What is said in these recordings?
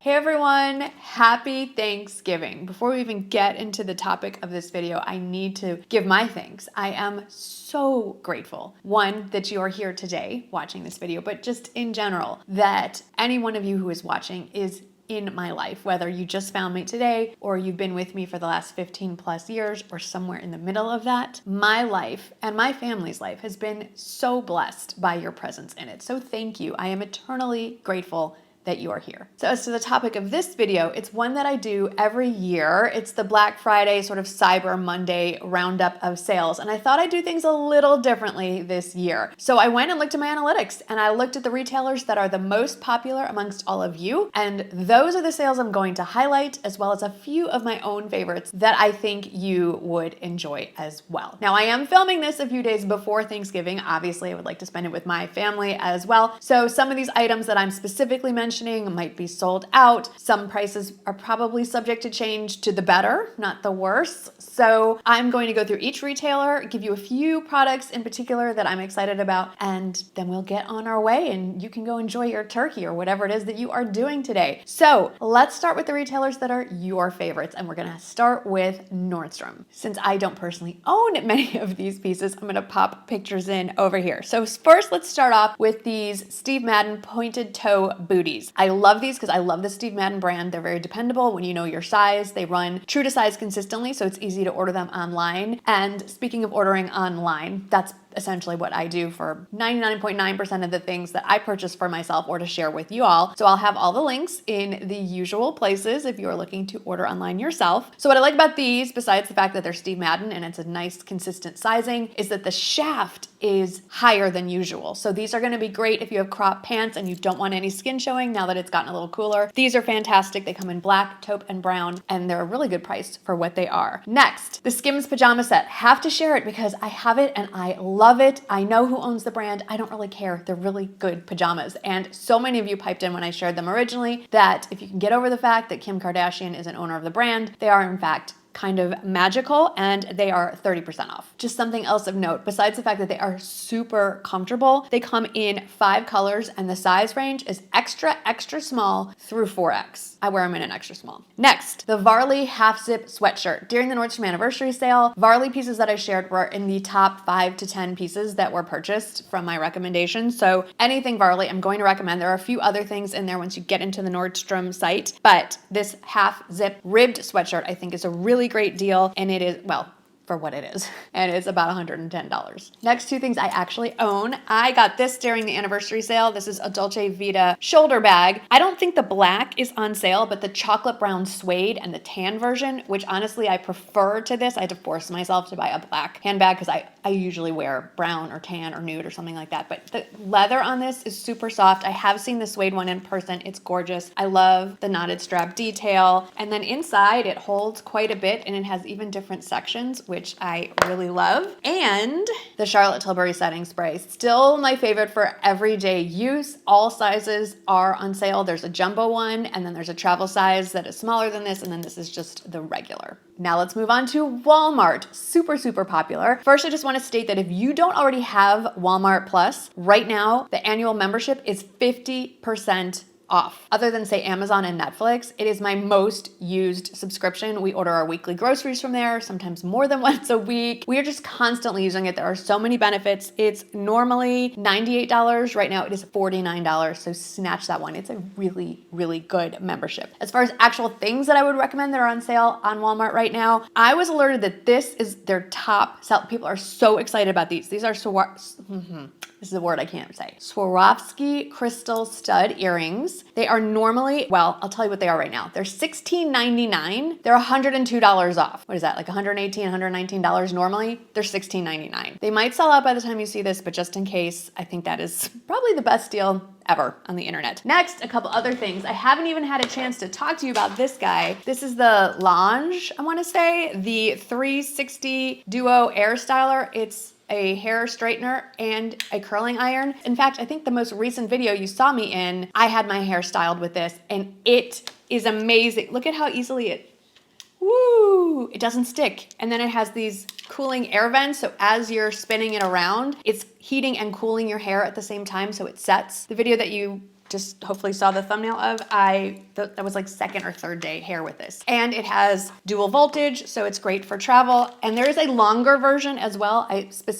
Hey everyone, happy Thanksgiving. Before we even get into the topic of this video, I need to give my thanks. I am so grateful, one, that you are here today watching this video, but just in general, that any one of you who is watching is in my life, whether you just found me today or you've been with me for the last 15 plus years or somewhere in the middle of that. My life and my family's life has been so blessed by your presence in it. So thank you. I am eternally grateful that you are here. So as to the topic of this video, it's one that I do every year. It's the Black Friday sort of Cyber Monday roundup of sales. And I thought I'd do things a little differently this year. So I went and looked at my analytics and I looked at the retailers that are the most popular amongst all of you. And those are the sales I'm going to highlight, as well as a few of my own favorites that I think you would enjoy as well. Now I am filming this a few days before Thanksgiving. Obviously I would like to spend it with my family as well. So some of these items that I'm specifically mentioning might be sold out. Some prices are probably subject to change to the better, not the worse. So I'm going to go through each retailer, give you a few products in particular that I'm excited about, and then we'll get on our way and you can go enjoy your turkey or whatever it is that you are doing today. So let's start with the retailers that are your favorites, and we're gonna start with Nordstrom. Since I don't personally own many of these pieces, I'm gonna pop pictures in over here. So first, let's start off with these Steve Madden pointed toe booties. I love these because I love the Steve Madden brand. They're very dependable when you know your size. They run true to size consistently, so it's easy to order them online. And speaking of ordering online, that's essentially what I do for 99.9% of the things that I purchase for myself or to share with you all. So I'll have all the links in the usual places if you're looking to order online yourself. So what I like about these, besides the fact that they're Steve Madden and it's a nice consistent sizing, is that the shaft is higher than usual. So these are going to be great if you have crop pants and you don't want any skin showing now that it's gotten a little cooler. These are fantastic. They come in black, taupe, and brown, and they're a really good price for what they are. Next, the Skims Pajama Set. Have to share it because I have it and I love it. I know who owns the brand. I don't really care. They're really good pajamas. And so many of you piped in when I shared them originally that if you can get over the fact that Kim Kardashian is an owner of the brand, they are in fact kind of magical, and they are 30% off. Just something else of note, besides the fact that they are super comfortable, they come in 5 colors and the size range is extra, extra small through 4X. I wear them in an extra small. Next, the Varley half zip sweatshirt. During the Nordstrom anniversary sale, Varley pieces that I shared were in the top 5 to 10 pieces that were purchased from my recommendations. So anything Varley, I'm going to recommend. There are a few other things in there once you get into the Nordstrom site, but this half zip ribbed sweatshirt I think is a really great deal, and it is, well, for what it is, and it's about $110. Next, 2 things I actually own. I got this during the anniversary sale. This is a Dolce Vita shoulder bag. I don't think the black is on sale, but the chocolate brown suede and the tan version, which honestly I prefer to this. I had to force myself to buy a black handbag because I usually wear brown or tan or nude or something like that. But the leather on this is super soft. I have seen the suede one in person. It's gorgeous. I love the knotted strap detail. And then inside it holds quite a bit, and it has even different sections, which I really love. And the Charlotte Tilbury setting spray, still my favorite for everyday use. All sizes are on sale. There's a jumbo one, and then there's a travel size that is smaller than this, and then this is just the regular. Now let's move on to Walmart. Super, super popular. First, I just want to state that if you don't already have Walmart Plus, right now the annual membership is 50% off. Other than say Amazon and Netflix, it is my most used subscription. We order our weekly groceries from there, sometimes more than once a week. We are just constantly using it. There are so many benefits. It's normally $98. Right now it is $49. So snatch that one. It's a really, really good membership. As far as actual things that I would recommend that are on sale on Walmart right now, I was alerted that this is their top sell. People are so excited about these. These are this is a word I can't say. Swarowski crystal stud earrings. They are normally, well, I'll tell you what they are right now. They're $16.99. They're $102 off. What is that, like $118, $119 normally? They're $16.99. They might sell out by the time you see this, but just in case, I think that is probably the best deal ever on the internet. Next, a couple other things. I haven't even had a chance to talk to you about this guy. This is the Lange, I want to say, the 360 Duo Air Styler. It's a hair straightener and a curling iron. In fact, I think the most recent video you saw me in, I had my hair styled with this, and it is amazing. Look at how easily it doesn't stick. And then it has these cooling air vents, so as you're spinning it around, it's heating and cooling your hair at the same time, so it sets. The video that you just hopefully saw the thumbnail of, that was like second or third day hair with this. And it has dual voltage, so it's great for travel. And there is a longer version as well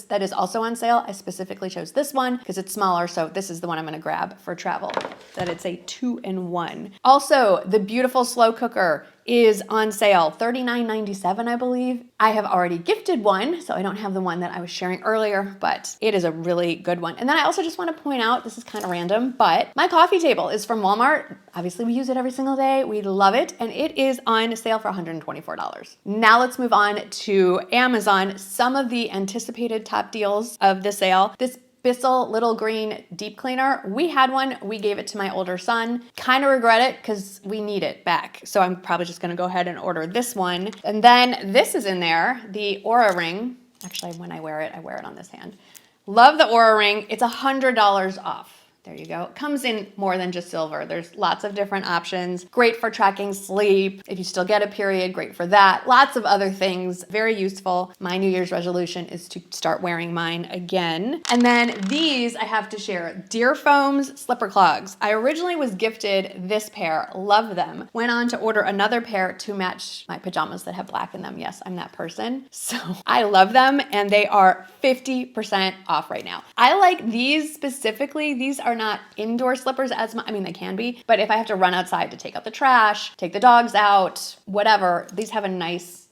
that is also on sale. I specifically chose this one because it's smaller, so this is the one I'm gonna grab for travel, that it's a 2-in-1. Also, the beautiful slow cooker is on sale, $39.97, I believe. I have already gifted one, so I don't have the one that I was sharing earlier, but it is a really good one. And then I also just want to point out, this is kind of random, but my coffee table is from Walmart. Obviously, we use it every single day. We love it, and it is on sale for $124. Now let's move on to Amazon. Some of the anticipated top deals of the sale. This Bissell Little Green Deep Cleaner. We had one, we gave it to my older son. Kind of regret it because we need it back. So I'm probably just gonna go ahead and order this one. And then this is in there, the Oura Ring. Actually, when I wear it on this hand. Love the Oura Ring. It's $100 off. There you go. It comes in more than just silver. There's lots of different options. Great for tracking sleep. If you still get a period, great for that. Lots of other things. Very useful. My New Year's resolution is to start wearing mine again. And then these I have to share. Dearfoams slipper clogs. I originally was gifted this pair. Love them. Went on to order another pair to match my pajamas that have black in them. Yes, I'm that person. So I love them, and they are 50% off right now. I like these specifically. These are not indoor slippers as much. I mean, they can be, but if I have to run outside to take out the trash, take the dogs out, whatever, these have a nice,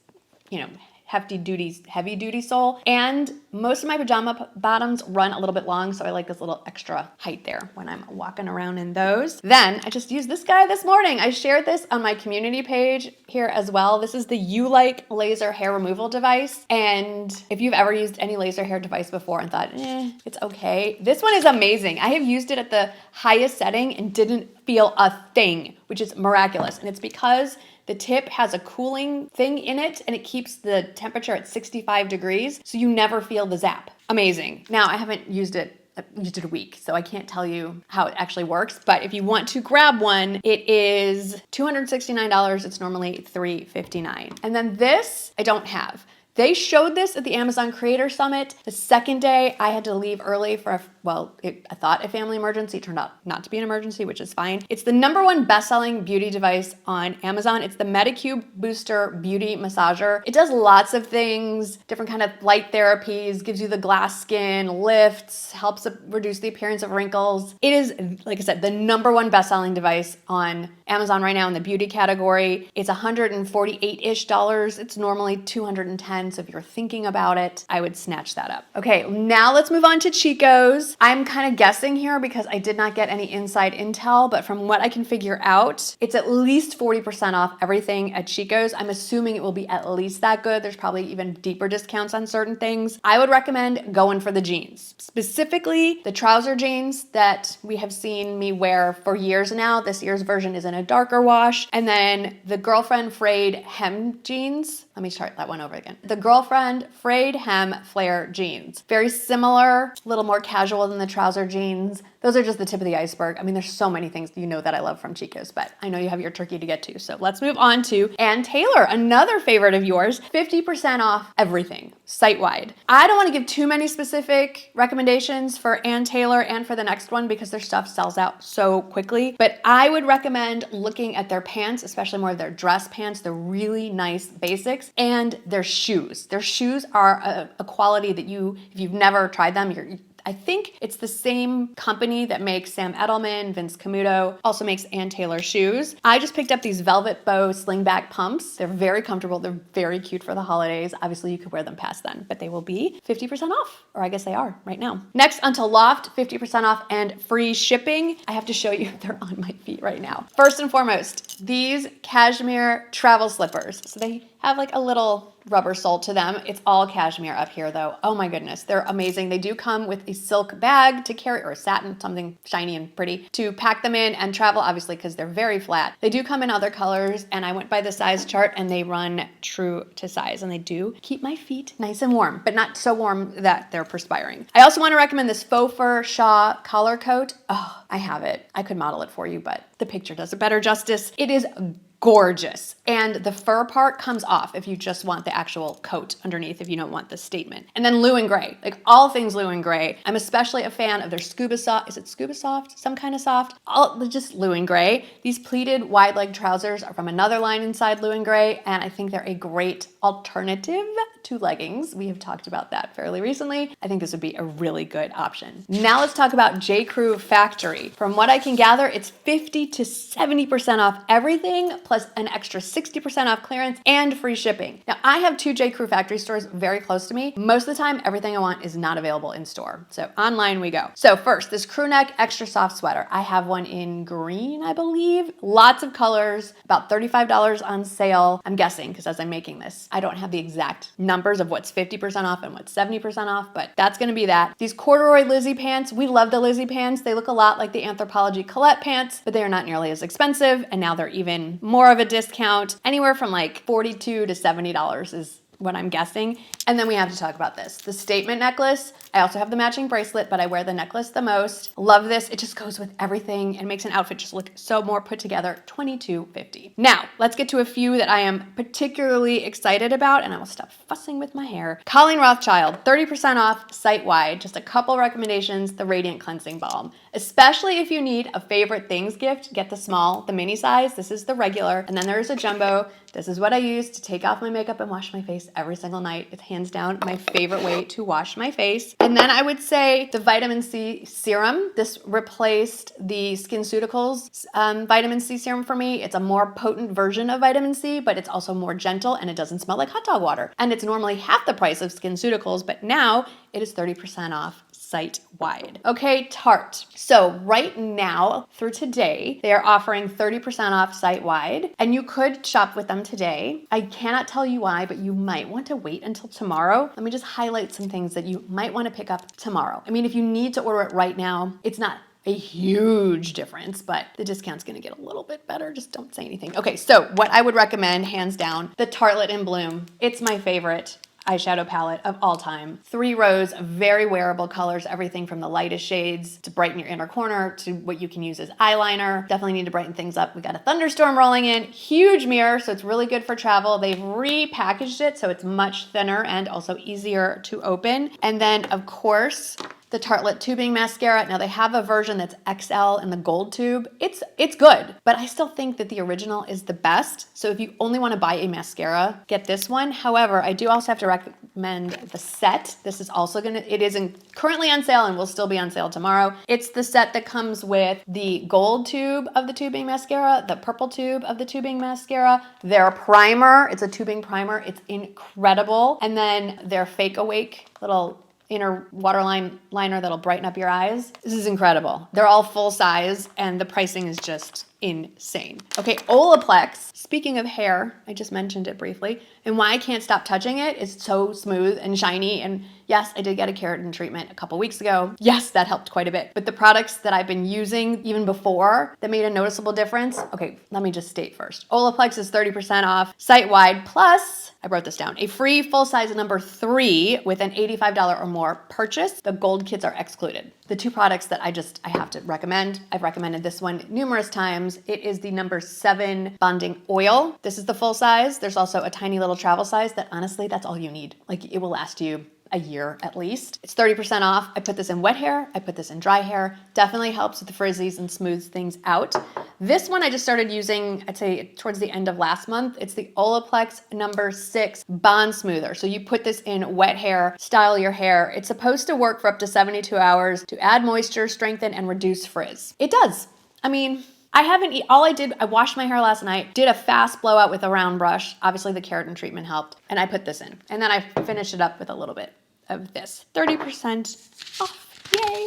heavy duty sole. And most of my pajama bottoms run a little bit long, so I like this little extra height there when I'm walking around in those. Then I just used this guy this morning. I shared this on my community page here as well. This is the Ulike laser hair removal device. And if you've ever used any laser hair device before and thought, it's okay, this one is amazing. I have used it at the highest setting and didn't feel a thing, which is miraculous. And it's because the tip has a cooling thing in it, and it keeps the temperature at 65 degrees, so you never feel the zap. Amazing. Now, I haven't used it a week, so I can't tell you how it actually works, but if you want to grab one, it is $269. It's normally $359. And then this, I don't have. They showed this at the Amazon Creator Summit. The second day, I had to leave early for, I thought a family emergency. It turned out not to be an emergency, which is fine. It's the #1 best-selling beauty device on Amazon. It's the Medicube Booster Beauty Massager. It does lots of things, different kind of light therapies, gives you the glass skin, lifts, helps reduce the appearance of wrinkles. It is, like I said, the #1 best-selling device on Amazon right now in the beauty category. It's $148-ish. It's normally $210. So if you're thinking about it, I would snatch that up. Okay, now let's move on to Chico's. I'm kind of guessing here because I did not get any inside intel, but from what I can figure out, it's at least 40% off everything at Chico's. I'm assuming it will be at least that good. There's probably even deeper discounts on certain things. I would recommend going for the jeans, specifically the trouser jeans that we have seen me wear for years now. This year's version is in a darker wash. And then the Girlfriend Frayed hem jeans. Let me start that one over again. The Girlfriend Frayed hem flare jeans. Very similar, a little more casual than the trouser jeans. Those are just the tip of the iceberg. I mean, there's so many things that I love from Chico's, but I know you have your turkey to get to. So let's move on to Ann Taylor, another favorite of yours, 50% off everything, site-wide. I don't want to give too many specific recommendations for Ann Taylor and for the next one because their stuff sells out so quickly, but I would recommend looking at their pants, especially more of their dress pants. They're really nice basics, and their shoes. Their shoes are a quality that if you've never tried them, I think it's the same company that makes Sam Edelman, Vince Camuto, also makes Ann Taylor shoes. I just picked up these velvet bow slingback pumps. They're very comfortable. They're very cute for the holidays. Obviously, you could wear them past then, but they will be 50% off, or I guess they are right now. Next, onto Loft, 50% off and free shipping. I have to show you, they're on my feet right now. First and foremost, these cashmere travel slippers. So they have like a little rubber sole to them. It's all cashmere up here though. Oh my goodness, they're amazing. They do come with a silk bag to carry, or a satin, something shiny and pretty, to pack them in and travel, obviously, because they're very flat. They do come in other colors, and I went by the size chart and they run true to size, and they do keep my feet nice and warm, but not so warm that they're perspiring. I also want to recommend this faux fur Shaw collar coat. Oh, I have it. I could model it for you, but the picture does it better justice. It is gorgeous. And the fur part comes off if you just want the actual coat underneath, if you don't want the statement. And then Lou and Grey, like all things Lou and Grey. I'm especially a fan of their Scuba Soft. Is it Scuba Soft? Some kind of soft? Just Lou and Grey. These pleated wide leg trousers are from another line inside Lou and Grey, and I think they're a great alternative to leggings. We have talked about that fairly recently. I think this would be a really good option. Now let's talk about J. Crew Factory. From what I can gather, it's 50 to 70% off everything, plus an extra 60% off clearance and free shipping. Now, I have 2 J. Crew Factory stores very close to me. Most of the time, everything I want is not available in store. So online we go. So first, this crew neck extra soft sweater. I have one in green, I believe. Lots of colors, about $35 on sale. I'm guessing, because as I'm making this, I don't have the exact numbers of what's 50% off and what's 70% off, but that's gonna be that. These corduroy Lizzie pants, we love the Lizzie pants. They look a lot like the Anthropologie Colette pants, but they are not nearly as expensive, and now they're even more of a discount. Anywhere from like $42 to $70 is what I'm guessing. And then we have to talk about this. The statement necklace. I also have the matching bracelet, but I wear the necklace the most. Love this. It just goes with everything and makes an outfit just look so more put together. $22.50. Now, let's get to a few that I am particularly excited about, and I will stop fussing with my hair. Colleen Rothschild, 30% off site-wide. Just a couple recommendations. The Radiant Cleansing Balm. Especially if you need a favorite things gift, get the small, the mini size. This is the regular, and then there's a jumbo. This is what I use to take off my makeup and wash my face every single night. It's hands down my favorite way to wash my face. And then I would say the vitamin C serum. This replaced the SkinCeuticals vitamin C serum for me. It's a more potent version of vitamin C, but it's also more gentle and it doesn't smell like hot dog water. And it's normally half the price of SkinCeuticals, but now it is 30% off site-wide. Okay, Tarte. So right now through today, they are offering 30% off site-wide, and you could shop with them today. I cannot tell you why, but you might want to wait until tomorrow. Let me just highlight some things that you might want to pick up tomorrow. I mean, if you need to order it right now, it's not a huge difference, but the discount's gonna get a little bit better. Just don't say anything. Okay, so what I would recommend, hands down, the Tartelette in Bloom. It's my favorite eyeshadow palette of all time. 3 rows of very wearable colors, everything from the lightest shades to brighten your inner corner to what you can use as eyeliner. Definitely need to brighten things up. We got a thunderstorm rolling in, huge mirror, so it's really good for travel. They've repackaged it so it's much thinner and also easier to open. And then of course, the Tartelette tubing mascara. Now they have a version that's XL in the gold tube. It's good, but I still think that the original is the best. So if you only want to buy a mascara, get this one. However, I do also have to recommend the set. This is also currently on sale and will still be on sale tomorrow. It's the set that comes with the gold tube of the tubing mascara, the purple tube of the tubing mascara, their primer. It's a tubing primer. It's incredible. And then their Fake Awake little inner waterline liner that'll brighten up your eyes. This is incredible. They're all full size and the pricing is just insane. Okay, Olaplex. Speaking of hair, I just mentioned it briefly, and why I can't stop touching it is so smooth and shiny. And yes, I did get a keratin treatment a couple weeks ago. Yes, that helped quite a bit. But the products that I've been using even before that made a noticeable difference. Okay, let me just state first. Olaplex is 30% off site-wide, plus, I wrote this down, a free full-size number 3 with an $85 or more purchase. The gold kits are excluded. The 2 products that I have to recommend, I've recommended this one numerous times. It is the number 7 bonding oil. This is the full size. There's also a tiny little travel size that honestly, that's all you need. Like it will last you a year at least. It's 30% off. I put this in wet hair. I put this in dry hair. Definitely helps with the frizzies and smooths things out. This one I just started using, I'd say towards the end of last month. It's the Olaplex number 6 Bond Smoother. So you put this in wet hair, style your hair. It's supposed to work for up to 72 hours to add moisture, strengthen, and reduce frizz. It does. I mean, I washed my hair last night, did a fast blowout with a round brush. Obviously the keratin treatment helped, and I put this in. And then I finished it up with a little bit of this. 30% off, yay.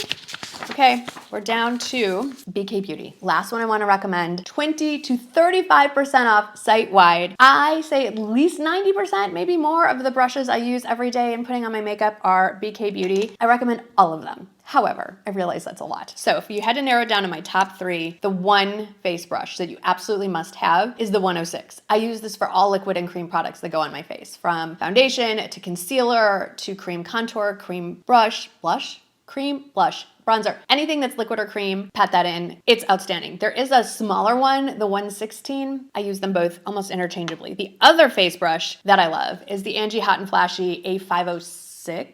Okay, we're down to BK Beauty. Last one I wanna recommend, 20 to 35% off site-wide. I say at least 90%, maybe more of the brushes I use every day and putting on my makeup are BK Beauty. I recommend all of them. However, I realize that's a lot. So if you had to narrow it down to my top 3, the one face brush that you absolutely must have is the 106. I use this for all liquid and cream products that go on my face, from foundation to concealer to cream contour, cream blush, cream, blush, bronzer, anything that's liquid or cream, pat that in. It's outstanding. There is a smaller one, the 116. I use them both almost interchangeably. The other face brush that I love is the Angie Hot and Flashy A506.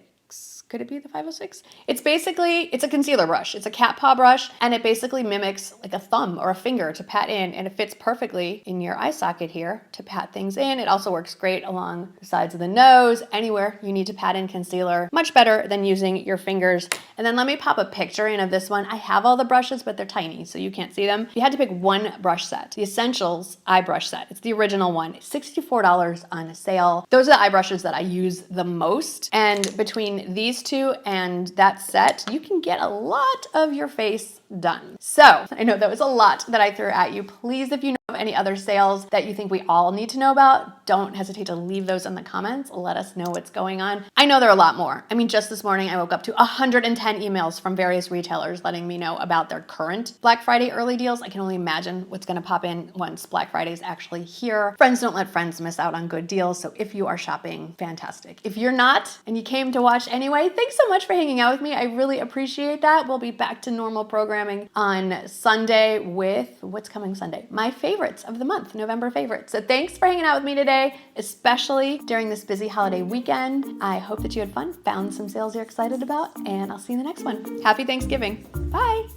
Could it be the 506? It's a concealer brush. It's a cat paw brush, and it basically mimics like a thumb or a finger to pat in, and it fits perfectly in your eye socket here to pat things in. It also works great along the sides of the nose, anywhere you need to pat in concealer. Much better than using your fingers. And then let me pop a picture in of this one. I have all the brushes, but they're tiny, so you can't see them. You had to pick one brush set, the Essentials eye brush set. It's the original one, $64 on sale. Those are the eye brushes that I use the most, and between these two and that set, you can get a lot of your face done. So I know that was a lot that I threw at you. Please, if you know of any other sales that you think we all need to know about, don't hesitate to leave those in the comments. Let us know what's going on. I know there are a lot more. I mean, just this morning I woke up to 110 emails from various retailers letting me know about their current Black Friday early deals. I can only imagine what's going to pop in once Black Friday is actually here. Friends don't let friends miss out on good deals. So if you are shopping, fantastic. If you're not and you came to watch anyway, thanks so much for hanging out with me. I really appreciate that. We'll be back to normal programming on Sunday with what's coming Sunday? My favorites of the month, November favorites. So thanks for hanging out with me today, especially during this busy holiday weekend. I hope that you had fun, found some sales you're excited about, and I'll see you in the next one. Happy Thanksgiving. Bye.